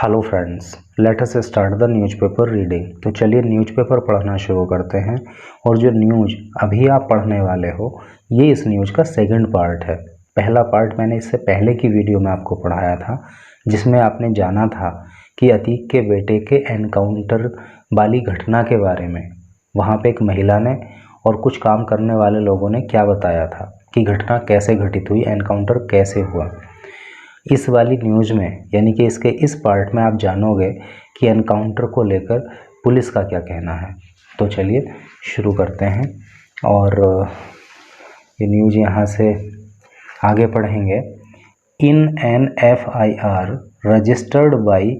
Hello friends, let us start the newspaper reading. तो चलिए newspaper पढ़ना शुरू करते हैं। और जो न्यूज़ अभी आप पढ़ने वाले हो ये इस न्यूज़ का सेकंड पार्ट है। पहला पार्ट मैंने इससे पहले की वीडियो में आपको पढ़ाया था, जिसमें आपने जाना था कि अतीक के बेटे के एनकाउंटर वाली घटना के बारे में। वहाँ पे एक महिला ने और कुछ काम करने वाले लोगों ने क्या बताया था कि घटना कैसे घटित हुई, एनकाउंटर कैसे हुआ। इस वाली न्यूज़ में यानी कि इसके इस पार्ट में आप जानोगे कि एनकाउंटर को लेकर पुलिस का क्या कहना है। तो चलिए शुरू करते हैं और ये न्यूज़ यहाँ से आगे पढ़ेंगे। In an FIR registered by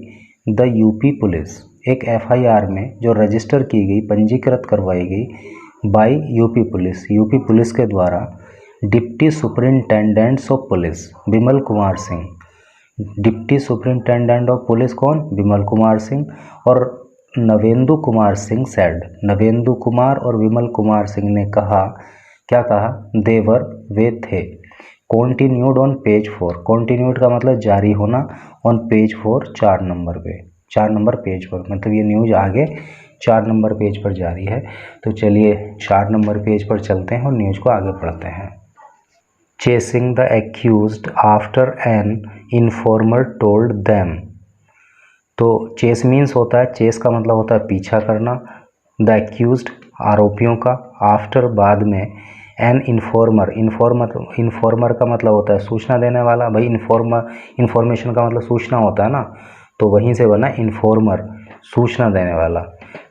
the UP police, एक FIR में जो रजिस्टर की गई, पंजीकृत करवाई गई बाई यूपी पुलिस के द्वारा deputy superintendents of police Vimal Kumar Singh. Deputy superintendent of police कौन? विमल कुमार सिंह। और नवेंदु कुमार सिंह सेड, नवेंदु कुमार और विमल कुमार सिंह ने कहा, क्या कहा? देवर वे थे। कॉन्टिन्यूड ऑन पेज 4, कॉन्टिन्यूड का मतलब जारी होना, ऑन पेज 4 4 नंबर पे, 4 नंबर पेज पर, मतलब ये न्यूज़ आगे 4 नंबर पेज पर जारी है। तो चलिए 4 नंबर पेज पर चलते हैं और न्यूज़ को आगे पढ़ते हैं। Chasing the accused after an informer told them. तो चेस मीन्स होता है, चेस का मतलब होता है पीछा करना, द एक्यूज्ड आरोपियों का, आफ्टर बाद में, एन इन्फॉर्मर का मतलब होता है सूचना देने वाला। भाई इन्फॉर्मेशन का मतलब सूचना होता है ना, तो वहीं से बना इन्फॉर्मर, सूचना देने वाला।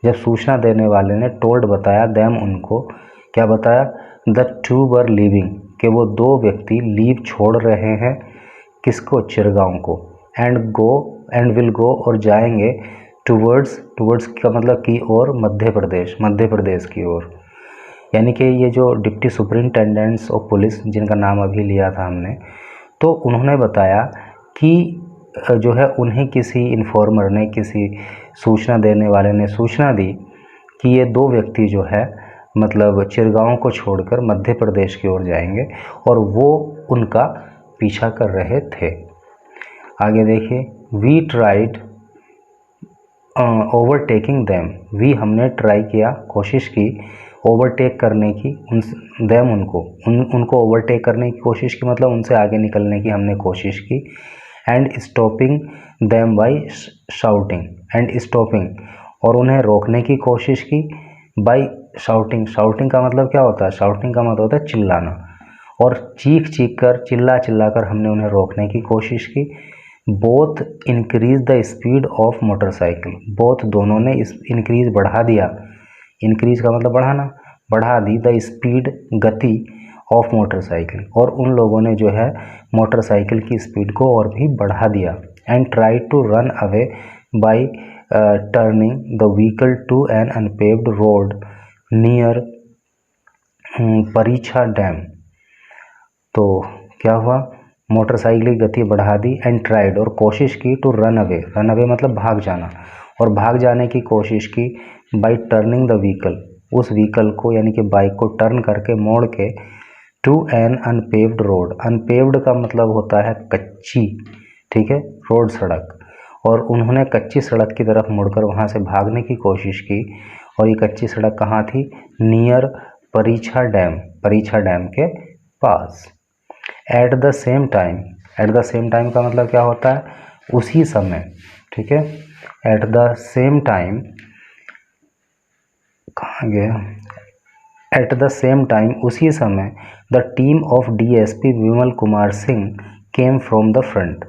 जब सूचना देने वाले ने टोल्ड बताया, देम उनको, क्या बताया? द टू वर लीविंग, कि वो दो व्यक्ति लीव छोड़ रहे हैं, किसको? चिरगांव को। एंड विल गो और जाएंगे, टूवर्ड्स का मतलब की ओर, मध्य प्रदेश की ओर। यानी कि ये जो डिप्टी सुपरिंटेंडेंट्स ऑफ पुलिस जिनका नाम अभी लिया था हमने, तो उन्होंने बताया कि जो है उन्हें किसी इन्फॉर्मर ने, किसी सूचना देने वाले ने सूचना दी कि ये दो व्यक्ति जो है मतलब चिरगांव को छोड़कर मध्य प्रदेश की ओर जाएंगे और वो उनका पीछा कर रहे थे। आगे देखिए, we tried overtaking them, we हमने ट्राई किया, कोशिश की, ओवरटेक करने की, देम उनको ओवरटेक करने की कोशिश की, मतलब उनसे आगे निकलने की हमने कोशिश की। And stopping them by shouting, and stopping और उन्हें रोकने की कोशिश की, बाई शाउटिंग का मतलब क्या होता है? शाउटिंग का मतलब होता है चिल्लाना, और चीख कर, चिल्ला कर हमने उन्हें रोकने की कोशिश की। Both increase the speed of motorcycle, both दोनों ने इंक्रीज बढ़ा दिया, इंक्रीज का मतलब बढ़ाना, बढ़ा दी, द स्पीड गति ऑफ मोटरसाइकिल, और उन लोगों ने जो है मोटरसाइकिल की स्पीड को और भी बढ़ा दिया। And try to run away by turning the vehicle to an unpaved road near Parichha dam. तो क्या हुआ? मोटरसाइकिल की गति बढ़ा दी, एंड ट्राइड और कोशिश की, टू रन अवे मतलब भाग जाना, और भाग जाने की कोशिश की, बाई टर्निंग द व्हीकल, उस व्हीकल को यानी कि बाइक को टर्न करके, मोड़ के, to an unpaved road, unpaved का मतलब होता है कच्ची, ठीक है, रोड सड़क, और उन्होंने कच्ची सड़क की तरफ मुड़कर वहाँ से भागने की कोशिश की। और ये कच्ची सड़क कहाँ थी? नियर परीछा डैम के पास। एट द सेम टाइम का मतलब क्या होता है? उसी समय, ठीक है। एट द सेम टाइम, कहाँ गया? एट द सेम टाइम, उसी समय, the team of DSP Vimal Kumar Singh came from the front.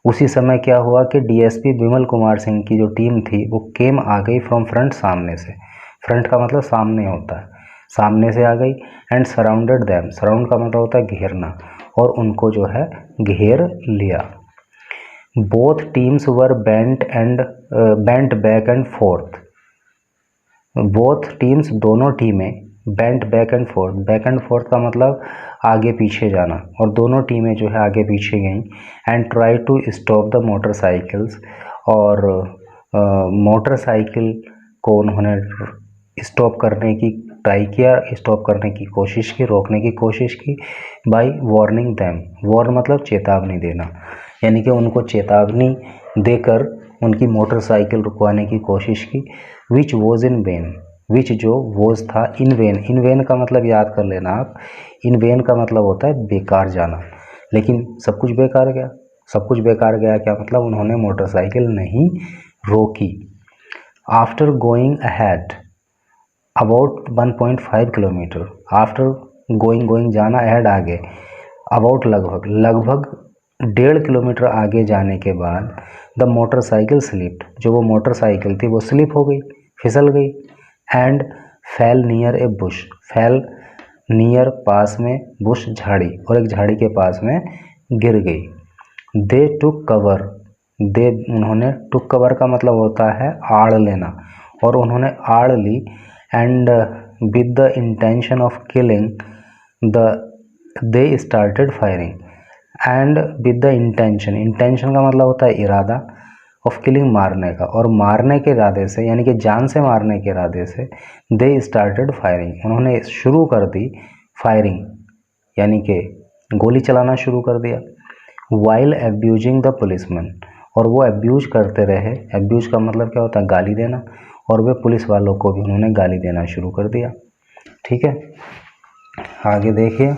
उसी समय क्या हुआ कि DSP विमल कुमार सिंह की जो टीम थी वो केम आ गई फ्रॉम फ्रंट, सामने से। फ्रंट का मतलब सामने होता है, सामने से आ गई। एंड सराउंडेड देम, सराउंड का मतलब होता है घेरना, और उनको जो है घेर लिया। Both teams were bent back and fourth, both teams दोनों टीमें, बेंट बैक एंड फोर्थ का मतलब आगे पीछे जाना, और दोनों टीमें जो है आगे पीछे गईं। And try to stop the motorcycles, और मोटरसाइकिल को उन्होंने स्टॉप करने की ट्राई किया, स्टॉप करने की कोशिश की, रोकने की कोशिश की। बाई वार्निंग देम, वार्न मतलब चेतावनी देना, यानी कि उनको चेतावनी देकर उनकी मोटरसाइकिल रुकवाने की कोशिश की। विच वॉज इन वेन, विच जो वॉज था इन वेन, इन वेन का मतलब याद कर लेना आप, इन वेन का मतलब होता है बेकार जाना, लेकिन सब कुछ बेकार गया। सब कुछ बेकार गया क्या मतलब, उन्होंने मोटरसाइकिल नहीं रोकी। After going ahead about 1.5 kilometre, after going जाना, अहेड आगे, अबाउट लगभग 1.5 किलोमीटर आगे जाने के बाद द मोटरसाइकिल स्लिप्ड, जो वो मोटरसाइकिल थी वो स्लिप हो गई, फिसल गई। And fell near a bush, fell near पास में, बुश झाड़ी, और एक झाड़ी के पास में गिर गई। दे टुक कवर, दे उन्होंने, टुक कवर का मतलब होता है आड़ लेना, और उन्होंने आड़ ली। And with the intention of killing the they started firing, and with the intention, intention का मतलब होता है इरादा, ऑफ किलिंग मारने का, और मारने के इरादे से यानी कि जान से मारने के इरादे से दे स्टार्टेड फायरिंग, उन्होंने शुरू कर दी फायरिंग, यानी कि गोली चलाना शुरू कर दिया। वाइल एब्यूजिंग द पुलिसमैन, और वो एब्यूज करते रहे, एब्यूज का मतलब क्या होता है, गाली देना, और वे पुलिस वालों को भी उन्होंने गाली देना शुरू कर दिया। ठीक है, आगे देखिए।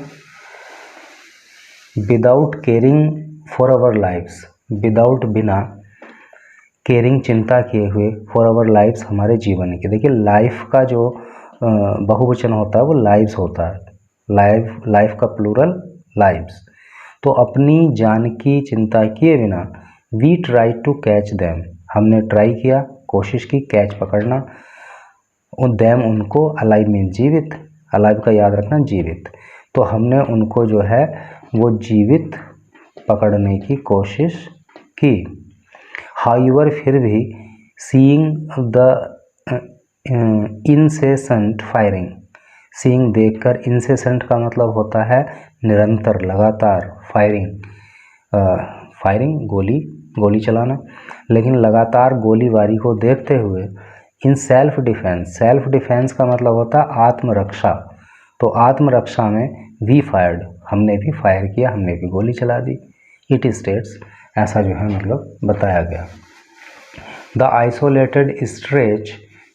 Without caring for our lives, without बिना, केयरिंग चिंता किए हुए, फॉर आवर लाइव्स हमारे जीवन की। देखिए लाइफ का जो बहुवचन होता है वो लाइव्स होता है, लाइफ का प्लूरल लाइव्स। तो अपनी जान की चिंता किए बिना, we try to catch them, हमने ट्राई किया, कोशिश की, कैच पकड़ना, उन देम उनको, अलाइव में जीवित, अलाइव का याद रखना जीवित, तो हमने उनको जो है वो जीवित पकड़ने की कोशिश की। हाउएवर फिर भी, seeing the incessant firing, seeing देखकर, इंसेसेंट का मतलब होता है निरंतर, लगातार, फायरिंग गोली चलाना, लेकिन लगातार गोलीबारी को देखते हुए, इन सेल्फ डिफेंस का मतलब होता है आत्मरक्षा, तो आत्मरक्षा में वी फायर्ड, हमने भी फायर किया, हमने भी गोली चला दी। इट स्टेट्स, ऐसा जो है मतलब बताया गया। The isolated stretch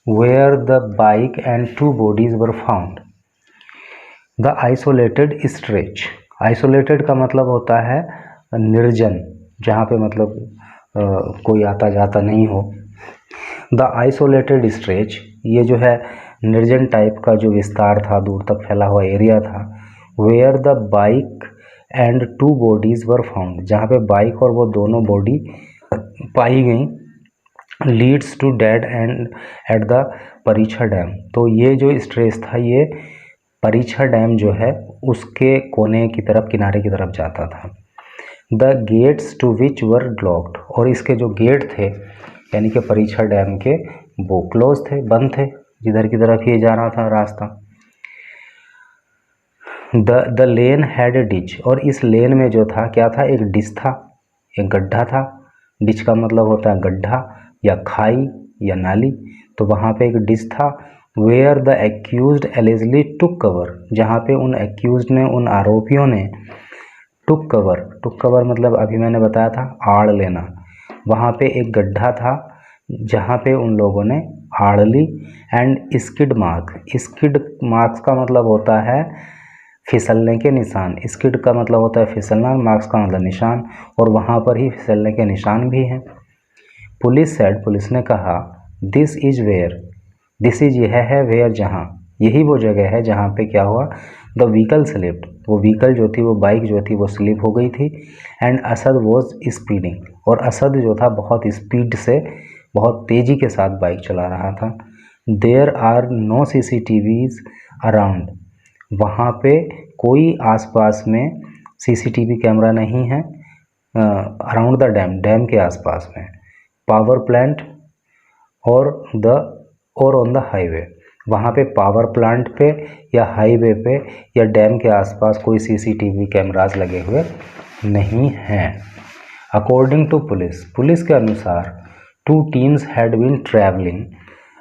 where the bike and 2 bodies were found, the isolated stretch, isolated का मतलब होता है निर्जन, जहाँ पे मतलब कोई आता जाता नहीं हो। द आइसोलेटेड स्ट्रेच, ये जो है निर्जन टाइप का जो विस्तार था, दूर तक फैला हुआ एरिया था। Where the bike and 2 bodies were found, जहाँ पे बाइक और वो दोनों बॉडी पाई गई। Leads to dead end at the Parichha dam, तो ये जो स्ट्रेच था ये परीक्षा डैम जो है उसके कोने की तरफ, किनारे की तरफ जाता था। The gates to which were locked, और इसके जो गेट थे यानी कि परीक्षा डैम के, वो क्लोज थे, बंद थे, जिधर की तरफ ये जाना था रास्ता। The lane had a ditch, और इस लेन में जो था क्या था, एक डिच था, एक गड्ढा था। डिच का मतलब होता है गड्ढा या खाई या नाली, तो वहाँ पे एक डिच था। Where the accused allegedly took cover, जहाँ पे उन एक्यूज्ड ने, उन आरोपियों ने टुक कवर मतलब अभी मैंने बताया था आड़ लेना, वहाँ पे एक गड्ढा था जहाँ पे उन लोगों ने आड़ ली। एंड स्किड मार्क्स का मतलब होता है फिसलने के निशान, स्किड का मतलब होता है फिसलना, मार्क्स का मतलब निशान, और वहाँ पर ही फिसलने के निशान भी हैं। पुलिस सेड, पुलिस ने कहा, दिस इज यह है, वेयर जहाँ, यही वो जगह है जहाँ पे क्या हुआ, द व्हीकल स्लिप्ड, वो व्हीकल जो थी, वो बाइक जो थी वो स्लिप हो गई थी। एंड असद वॉज स्पीडिंग, और असद जो था बहुत स्पीड से, बहुत तेज़ी के साथ बाइक चला रहा था। There are no CCTVs around, वहाँ पे कोई आसपास में CCTV कैमरा नहीं है। अराउंड द डैम के आसपास में। पावर प्लांट और ऑन द हाईवे, वहाँ पे पावर प्लांट पे या हाईवे पे या डैम के आसपास कोई CCTV कैमरास लगे हुए नहीं हैं। अकॉर्डिंग टू पुलिस के अनुसार 2 teams had been travelling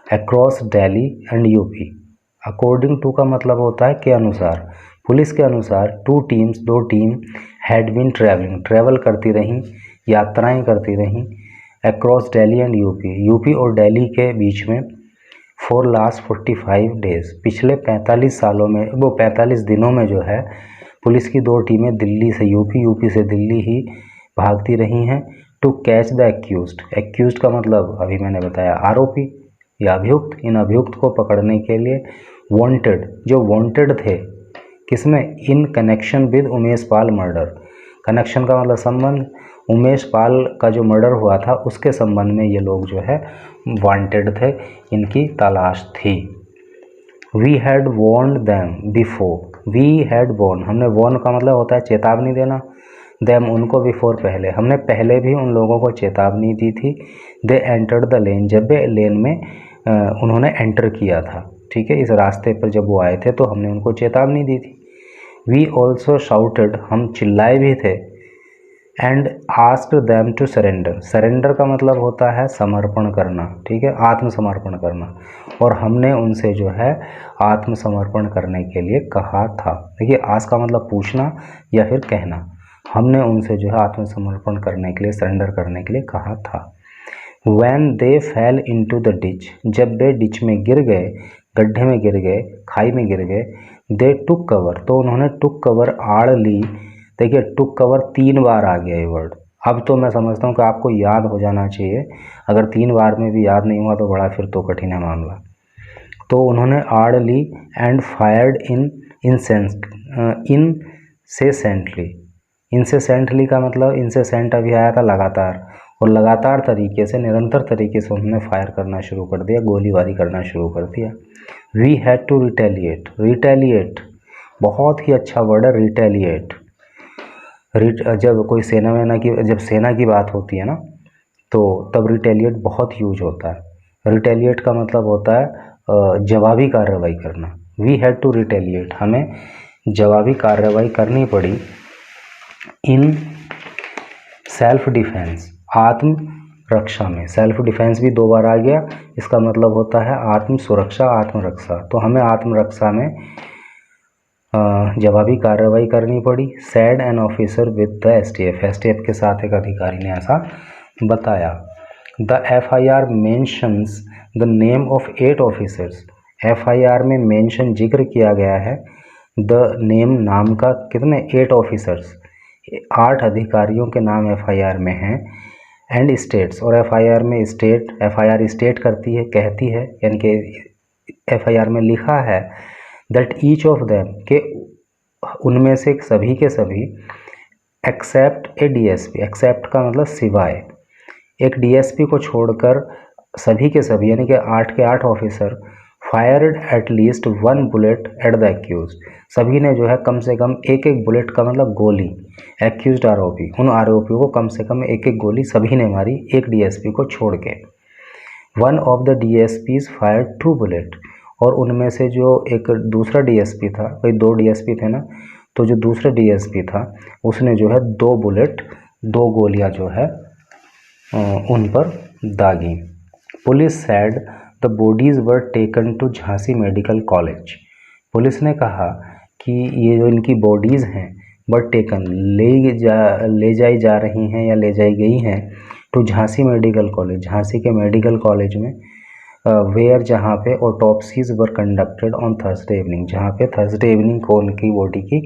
across Delhi and UP. According to का मतलब होता है के अनुसार, पुलिस के अनुसार 2 team had been travelling, travel करती रहीं, यात्राएं करती रहीं, अक्रॉस दिल्ली एंड यूपी और दिल्ली के बीच में फॉर लास्ट 45 डेज, पिछले 45 सालों में, वो 45 दिनों में जो है पुलिस की 2 टीमें दिल्ली से यूपी, यूपी से दिल्ली ही भागती रही हैं to catch the accused. Accused का मतलब अभी मैंने बताया आरोपी या अभियुक्त। इन अभियुक्त को पकड़ने के लिए वांटेड, जो वांटेड थे किसमें, in connection with Umesh Pal murder. Connection का मतलब संबंध, उमेश पाल का जो मर्डर हुआ था उसके संबंध में ये लोग जो है वांटेड थे, इनकी तलाश थी। We had warned them before, we had warn, हमने वॉर्न का मतलब होता है चेतावनी देना, देम उनको बिफोर पहले, हमने पहले भी उन लोगों को चेतावनी दी थी। दे एंटर्ड द लेन, जब वे लेन में उन्होंने एंटर किया था, ठीक है, इस रास्ते पर जब वो आए थे तो हमने उनको चेतावनी दी थी। वी ऑल्सो शाउटेड, हम चिल्लाए भी थे। And asked them to surrender, surrender का मतलब होता है समर्पण करना, ठीक है, आत्मसमर्पण करना, और हमने उनसे जो है आत्मसमर्पण करने के लिए कहा था। देखिए, आस्क का मतलब पूछना या फिर कहना, हमने उनसे जो है आत्मसमर्पण करने के लिए, सरेंडर करने के लिए कहा था। When they fell into the ditch, जब वे डिच में गिर गए, गड्ढे में गिर गए, खाई में गिर गए, they took cover, तो उन्होंने took cover आड़ ली। देखिए, took cover 3 बार आ गया ये वर्ड। अब तो मैं समझता हूँ कि आपको याद हो जाना चाहिए, अगर 3 बार में भी याद नहीं हुआ तो बड़ा फिर तो कठिन है मामला। तो उन्होंने आड़ ली एंड फायर्ड इनसेसेंटली, इनसेसेंटली का मतलब इनसेसेंट अभी आया था लगातार, और लगातार तरीके से, निरंतर तरीके से उन्होंने फायर करना शुरू कर दिया, गोलीबारी करना शुरू कर दिया। We had to retaliate, retaliate बहुत ही अच्छा वर्ड है, रिटेलिएट। जब कोई जब सेना की बात होती है ना, तो तब रिटेलिएट बहुत यूज होता है। रिटेलिएट का मतलब होता है जवाबी कार्रवाई करना। वी हैड टू रिटेलिएट, हमें जवाबी कार्रवाई करनी पड़ी। इन सेल्फ डिफेंस, आत्म रक्षा में, सेल्फ डिफेंस भी 2 बार आ गया, इसका मतलब होता है आत्म सुरक्षा, आत्मरक्षा। तो हमें आत्मरक्षा में जवाबी कार्रवाई करनी पड़ी। Sad an officer with the STF, STF के साथ एक अधिकारी ने ऐसा बताया। The FIR mentions the name of 8 officers, FIR में मेंशन, जिक्र किया गया है, द नेम, नाम का, कितने, 8 ऑफिसर्स, 8 अधिकारियों के नाम एफआईआर में हैं। एंड स्टेट्स, और एफआईआर में स्टेट, एफआईआर स्टेट करती है, कहती है, यानी कि एफआईआर में लिखा है दैट ईच ऑफ देम, के उनमें से सभी के सभी, एक्सेप्ट ए डीएसपी, एक्सेप्ट का मतलब सिवाय, एक डीएसपी को छोड़कर सभी के सभी, यानी कि 8 के 8 officer, fired at least 1 bullet at the accused, सभी ने जो है कम से कम एक एक बुलेट का मतलब गोली, एक्यूज्ड आरोपी, उन आरोपियों को कम से कम एक एक गोली सभी ने मारी, एक डीएसपी को छोड़ के। 1 of the DSPs fired 2 bullet, और उनमें से जो एक दूसरा डीएसपी था, भाई 2 डीएसपी थे ना, तो जो दूसरा डीएसपी था उसने जो है 2 बुलेट, 2 गोलियां जो है उन पर दागी। Police said the bodies were taken to Jhansi medical college, police ने कहा कि ये जो इनकी बॉडीज़ हैं वर टेकन, ले जाई जा रही हैं या ले जाई गई हैं, to Jhansi medical college, Jhansi के मेडिकल कॉलेज में, वेयर, जहाँ पे autopsies were conducted on Thursday evening, जहाँ पे थर्सडे इवनिंग को उनकी बॉडी की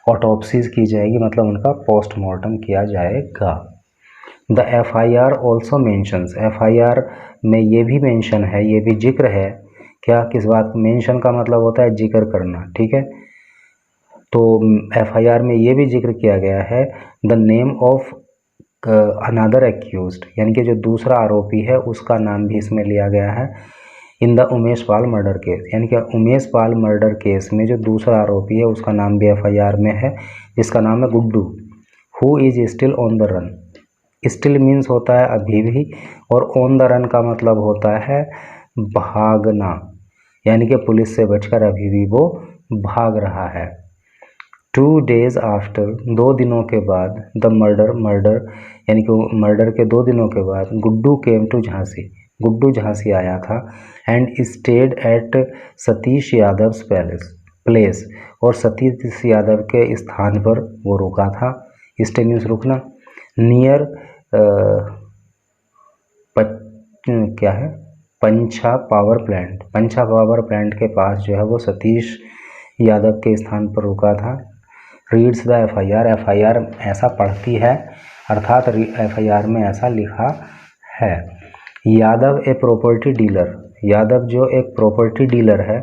ऑटोप्सीज की जाएगी, मतलब उनका पोस्टमार्टम किया जाएगा। The FIR also mentions, FIR में ये भी मेंशन है, ये भी जिक्र है, क्या, किस बात, मेंशन का मतलब होता है जिक्र करना, ठीक है। तो एफआईआर में ये भी जिक्र किया गया है, the name of another accused, यानी कि जो दूसरा आरोपी है उसका नाम भी इसमें लिया गया है। In the Umesh Pal murder case, यानी कि उमेश पाल मर्डर केस में जो दूसरा आरोपी है उसका नाम भी एफआईआर में है, जिसका नाम है Guddu, who is still on the run. Still means होता है अभी भी, और ऑन द रन का मतलब होता है भागना, यानी कि पुलिस से बचकर अभी भी वो भाग रहा है। 2 days आफ्टर, 2 दिनों के बाद, द मर्डर यानी कि मर्डर के 2 दिनों के बाद, गुड्डू केम टू झांसी, गुड्डू झांसी आया था। And stayed at Satish Yadav place, और सतीश यादव के स्थान पर वो रुका था। स्टे मीन्स रुकना। नियर क्या है, पंछा पावर प्लांट, पंछा पावर प्लांट के पास जो है वो सतीश यादव के स्थान पर रुका था। रीड्स द एफआईआर, एफआईआर ऐसा पढ़ती है, अर्थात एफआईआर में ऐसा लिखा है। Yadav a property dealer, Yadav जो एक प्रॉपर्टी डीलर है,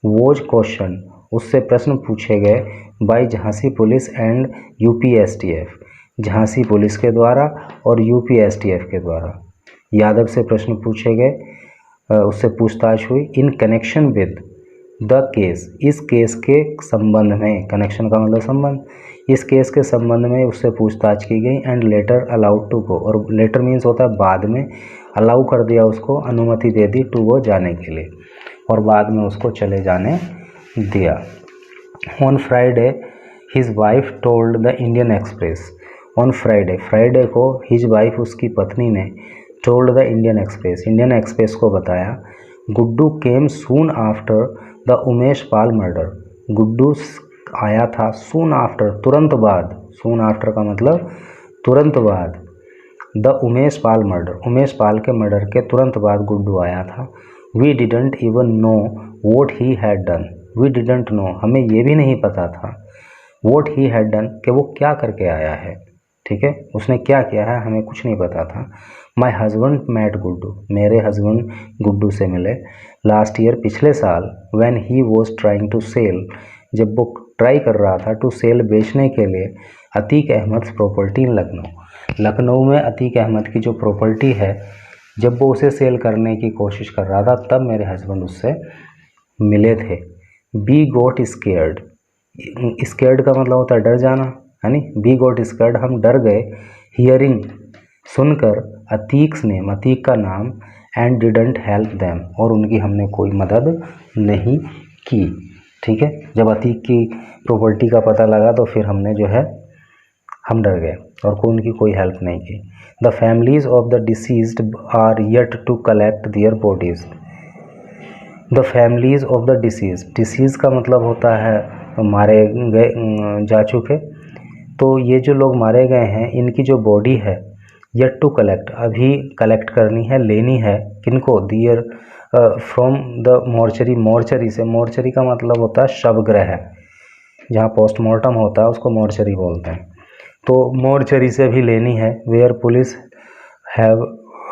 वोज क्वेश्चन, उससे प्रश्न पूछे गए by Jhansi police and UPSTF, Jhansi police के द्वारा और यूपीएसटीएफ के द्वारा यादव से प्रश्न पूछे गए, उससे पूछताछ हुई। In connection with the case, इस केस के संबंध में, कनेक्शन का मतलब संबंध, इस केस के संबंध में उससे पूछताछ की गई। And later allowed to go, और लेटर मीन्स होता है बाद में, अलाउ कर दिया उसको, अनुमति दे दी टू गो, जाने के लिए, और बाद में उसको चले जाने दिया। On Friday his wife told the Indian Express, on Friday, Friday को हिज वाइफ, उसकी पत्नी ने, told the Indian Express, Indian Express को बताया। Guddu came soon after the Umesh Pal murder, Guddu आया था सून आफ्टर, तुरंत बाद, सून आफ्टर का मतलब तुरंत बाद, द उमेश पाल मर्डर, उमेश पाल के मर्डर के तुरंत बाद गुड्डू आया था। We didn't even know what he had done, we didn't know, हमें ये भी नहीं पता था, वॉट ही हैड डन, कि वो क्या करके आया है, ठीक है, उसने क्या किया है, हमें कुछ नहीं पता था। माई हस्बैंड मैट गुड्डू, मेरे हस्बैंड गुड्डू से मिले। लास्ट ईयर, पिछले साल, when he was trying to sell, जब वो ट्राई कर रहा था टू सेल, बेचने के लिए, अतीक अहमद प्रॉपर्टी इन लखनऊ, लखनऊ में अतीक अहमद की जो प्रॉपर्टी है, जब वो उसे सेल करने की कोशिश कर रहा था, तब मेरे हस्बैंड उससे मिले थे। बी गोट स्केयर्ड, स्केयर्ड का मतलब होता है डर जाना, है नी, बी गोट स्केयर्ड, हम डर गए। हियरिंग, सुनकर, अतीक्स नेम, अतीक का नाम, एंड डिडंट हेल्प देम, और उनकी हमने कोई मदद नहीं की, ठीक है। जब अतीक की प्रॉपर्टी का पता लगा तो फिर हमने जो है, हम डर गए और कोई उनकी कोई हेल्प नहीं की। The families of the deceased are yet to collect their bodies, the families of the deceased का मतलब होता है मारे गए, जा चुके, तो ये जो लोग मारे गए हैं, इनकी जो बॉडी है, येट टू कलेक्ट, अभी कलेक्ट करनी है, लेनी है, किनको, दियर, फ्रॉम द मॉर्चरी, मॉर्चरी से, मॉर्चरी का मतलब होता है शवगृह, जहाँ पोस्टमार्टम होता है उसको मॉर्चरी बोलते हैं, तो मॉर्चरी से भी लेनी है। Where police have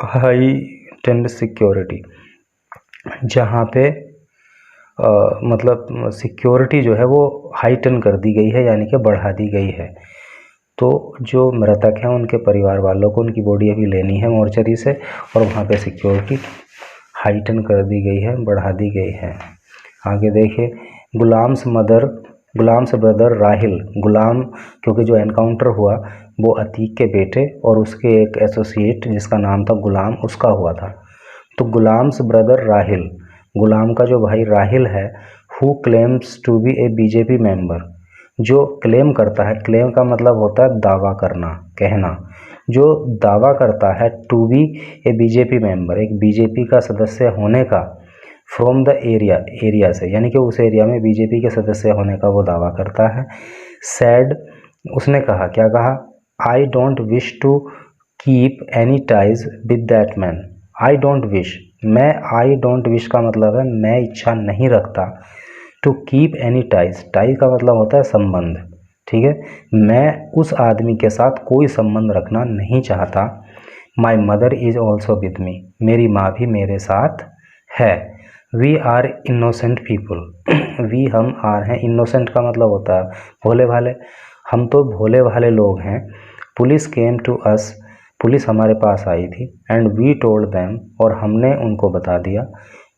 heightened security, जहाँ पे मतलब सिक्योरिटी जो है वो हाइटन कर दी गई है, यानी कि बढ़ा दी गई है। तो जो मृतक हैं उनके परिवार वालों को उनकी बॉडी अभी लेनी है मॉर्चरी से, और वहाँ पे सिक्योरिटी हाइटन कर दी गई है, बढ़ा दी गई है। आगे देखिए, गुलाम्स ब्रदर राहिल, गुलाम, क्योंकि जो एनकाउंटर हुआ वो अतीक के बेटे और उसके एक एसोसिएट जिसका नाम था गुलाम, उसका हुआ था। तो गुलाम्स ब्रदर राहिल, गुलाम का जो भाई राहिल है, who claims to be a BJP member, जो क्लेम करता है, क्लेम का मतलब होता है दावा करना, कहना, जो दावा करता है to be a BJP member, एक बीजेपी का सदस्य होने का, फ्रॉम द एरिया से, यानी कि उस एरिया में बीजेपी के सदस्य होने का वो दावा करता है। सैड, उसने कहा, क्या कहा, I don't wish to keep any ties with that man, I don't wish, मैं, आई डोंट विश का मतलब है मैं इच्छा नहीं रखता, to keep any ties, ties का मतलब होता है संबंध, ठीक है, मैं उस आदमी के साथ कोई संबंध रखना नहीं चाहता। My mother is also with me, मेरी माँ भी मेरे साथ है। We are innocent people, we, हम, आर हैं, इनोसेंट का मतलब होता है भोले भाले, हम तो भोले भाले लोग हैं। Police came to us, police हमारे पास आई थी। एंड वी टोल्ड देम, और हमने उनको बता दिया।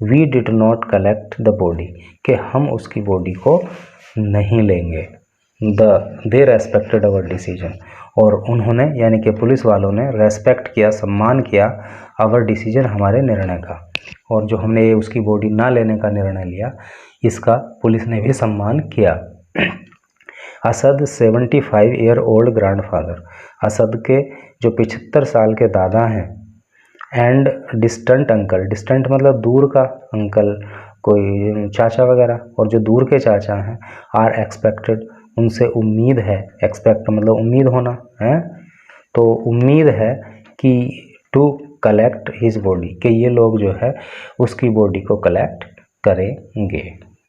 We did not collect the body, कि हम उसकी बॉडी को नहीं लेंगे। दे रेस्पेक्टेड अवर डिसीजन, और उन्होंने, यानी कि पुलिस वालों ने रेस्पेक्ट किया, सम्मान किया, अवर डिसीजन, हमारे निर्णय का, और जो हमने उसकी बॉडी ना लेने का निर्णय लिया, इसका पुलिस ने भी सम्मान किया। Asad 75 year old grandfather, Asad के जो 75 साल के दादा हैं, एंड डिस्टेंट अंकल, डिस्टेंट मतलब दूर का, अंकल कोई चाचा वगैरह, और जो दूर के चाचा हैं, आर एक्सपेक्टेड, उनसे उम्मीद है, एक्सपेक्ट मतलब उम्मीद होना है, तो उम्मीद है कि टू कलेक्ट हिज बॉडी, कि ये लोग जो है उसकी बॉडी को कलेक्ट करेंगे।